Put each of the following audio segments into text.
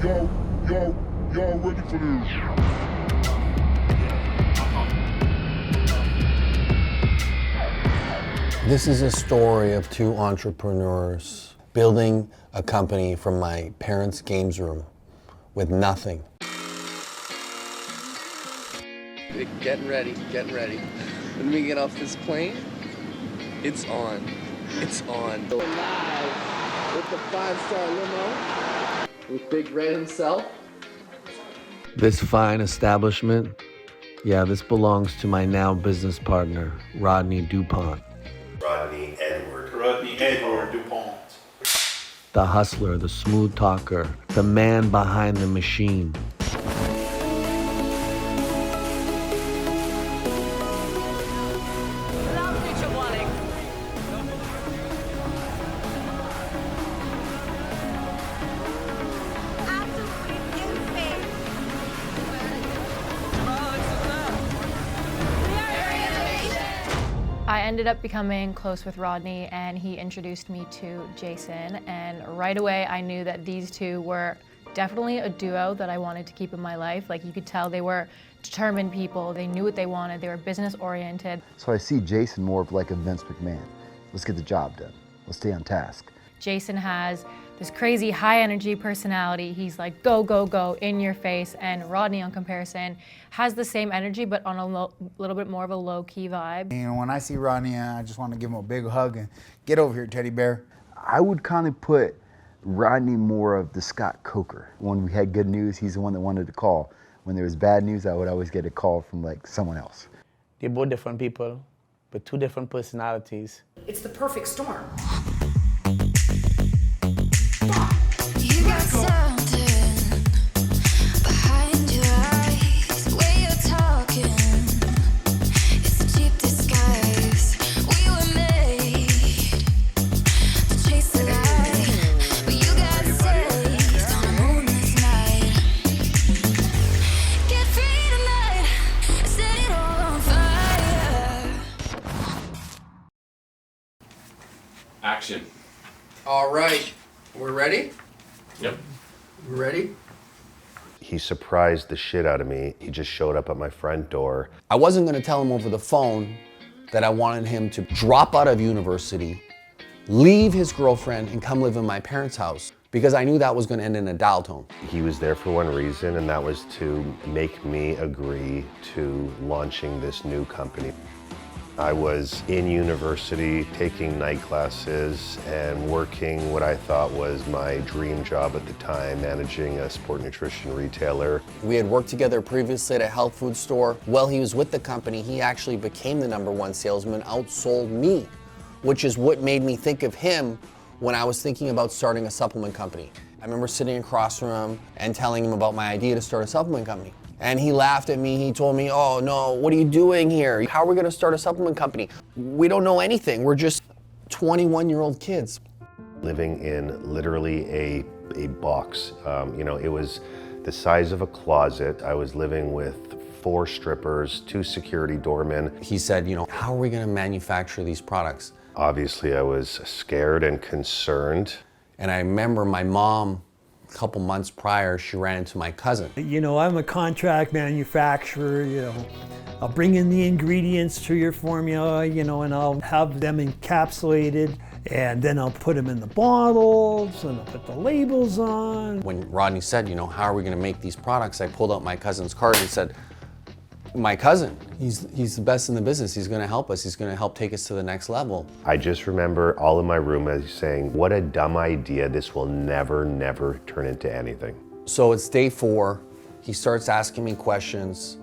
Y'all ready for this? This is a story of two entrepreneurs building a company from my parents' games room with nothing. Getting ready. When we get off this plane, it's on. It's on. We're live with the 5-star limo with Big Red himself. This fine establishment, yeah, this belongs to my now business partner, Rodney Dupont. Rodney Edward Dupont. The hustler, the smooth talker, the man behind the machine. Love Nutrabolics. Absolutely insane. I ended up becoming close with Rodney, and he introduced me to Jayson, and right away I knew that these two were definitely a duo that I wanted to keep in my life. Like, you could tell they were determined people. They knew what they wanted. They were business oriented. So I see Jayson more of like a Vince McMahon. Let's get the job done. Let's stay on task. Jayson has this crazy high energy personality. He's like, go, go, go, in your face. And Rodney, on comparison, has the same energy, but on a little bit more of a low key vibe. You know, when I see Rodney, I just want to give him a big hug and get over here, teddy bear. I would kind of put Rodney more of the Scott Coker. When we had good news, he's the one that wanted to call. When there was bad news, I would always get a call from like someone else. They're both different people, but two different personalities. It's the perfect storm. You got something behind your eyes, the way you're talking. It's a cheap disguise. We were made to chase the light, but you got saved on a moonless night. Get free tonight, set it all on fire. Action. All right, we're ready? Yep. We're ready? He surprised the shit out of me. He just showed up at my front door. I wasn't gonna tell him over the phone that I wanted him to drop out of university, leave his girlfriend, and come live in my parents' house, because I knew that was gonna end in a dial tone. He was there for one reason, and that was to make me agree to launching this new company. I was in university taking night classes and working what I thought was my dream job at the time, managing a sport nutrition retailer. We had worked together previously at a health food store. While he was with the company, he actually became the #1 salesman, outsold me, which is what made me think of him when I was thinking about starting a supplement company. I remember sitting across from him and telling him about my idea to start a supplement company. And he laughed at me. He told me, oh no, what are you doing here? How are we gonna start a supplement company? We don't know anything. We're just 21-year-old kids. Living in literally a box. You know, it was the size of a closet. I was living with 4 strippers, 2 security doormen. He said, you know, how are we gonna manufacture these products? Obviously, I was scared and concerned. And I remember my mom, a couple months prior, she ran into my cousin. You know, I'm a contract manufacturer, you know. I'll bring in the ingredients to your formula, you know, and I'll have them encapsulated, and then I'll put them in the bottles, and I'll put the labels on. When Rodney said, you know, how are we gonna make these products? I pulled out my cousin's card and said, my cousin, he's the best in the business. He's gonna help us. He's gonna help take us to the next level. I just remember all in my room as saying, what a dumb idea. This will never turn into anything. So it's day 4. He starts asking me questions.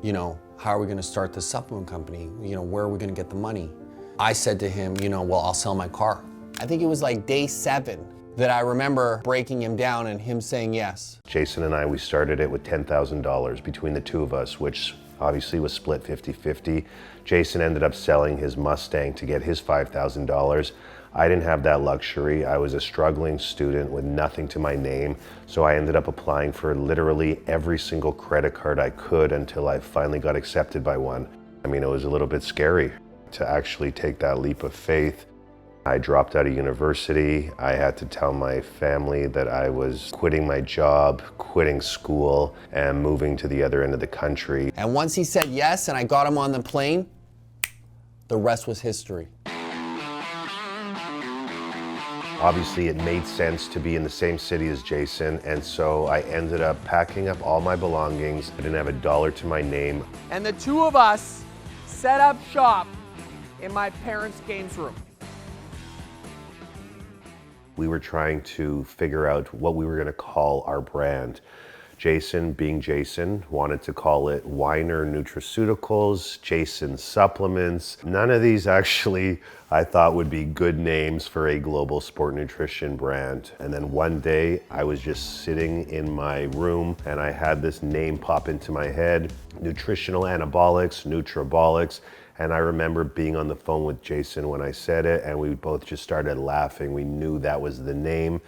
You know, how are we gonna start the supplement company? You know, where are we gonna get the money? I said to him, you know, well, I'll sell my car. I think it was like day 7 that I remember breaking him down and him saying yes. Jayson and I, we started it with $10,000 between the two of us, which obviously was split 50-50. Jayson ended up selling his Mustang to get his $5,000. I didn't have that luxury. I was a struggling student with nothing to my name, so I ended up applying for literally every single credit card I could until I finally got accepted by one. I mean, it was a little bit scary to actually take that leap of faith. I dropped out of university. I had to tell my family that I was quitting my job, quitting school, and moving to the other end of the country. And once he said yes and I got him on the plane, the rest was history. Obviously, it made sense to be in the same city as Jayson, and so I ended up packing up all my belongings. I didn't have a dollar to my name. And the two of us set up shop in my parents' games room. We were trying to figure out what we were going to call our brand. Jayson, being Jayson, wanted to call it Wyner Nutraceuticals, Jayson Supplements. None of these actually I thought would be good names for a global sport nutrition brand. And then one day I was just sitting in my room and I had this name pop into my head, Nutritional Anabolics, Nutrabolics. And I remember being on the phone with Jayson when I said it, and we both just started laughing. We knew that was the name.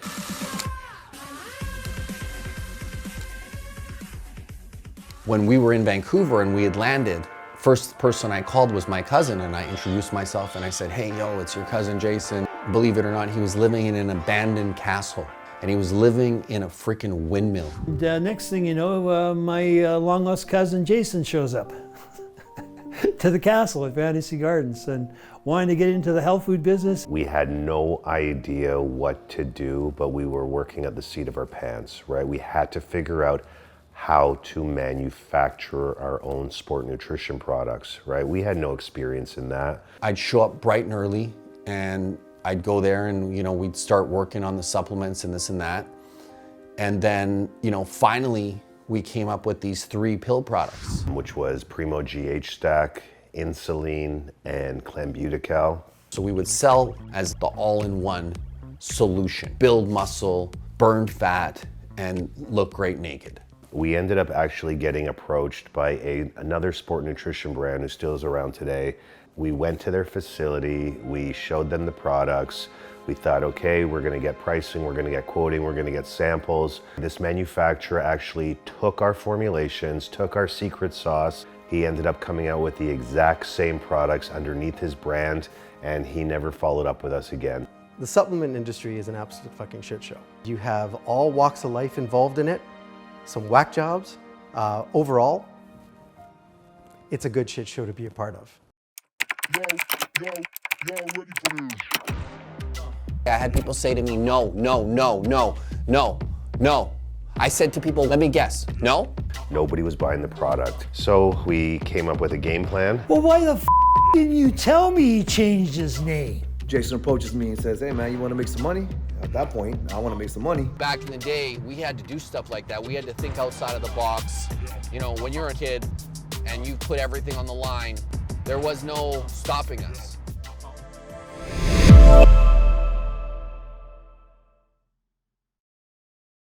When we were in Vancouver and we had landed, first person I called was my cousin, and I introduced myself and I said, hey, yo, it's your cousin Jayson. Believe it or not, he was living in an abandoned castle, and he was living in a freaking windmill. The next thing you know, my long lost cousin Jayson shows up to the castle at Fantasy Gardens and wanting to get into the health food business. We had no idea what to do, but we were working at the seat of our pants, right? We had to figure out how to manufacture our own sport nutrition products, right? We had no experience in that. I'd show up bright and early and I'd go there and, we'd start working on the supplements and this and that. And then, finally we came up with these 3 pill products. Which was Primo GH Stack, Insulin, and Clenbuterol. So we would sell as the all-in-one solution. Build muscle, burn fat, and look great naked. We ended up actually getting approached by another sport nutrition brand who still is around today. We went to their facility, we showed them the products. We thought, okay, we're gonna get pricing, we're gonna get quoting, we're gonna get samples. This manufacturer actually took our formulations, took our secret sauce. He ended up coming out with the exact same products underneath his brand, and he never followed up with us again. The supplement industry is an absolute fucking shit show. You have all walks of life involved in it, some whack jobs. Overall, it's a good shit show to be a part of. I had people say to me, no, no, no, no, no, no. I said to people, let me guess, no? Nobody was buying the product. So we came up with a game plan. Well, why the didn't you tell me he changed his name? Jayson approaches me and says, hey man, you wanna make some money? At that point, I wanna make some money. Back in the day, we had to do stuff like that. We had to think outside of the box. When you're a kid and you put everything on the line, there was no stopping us.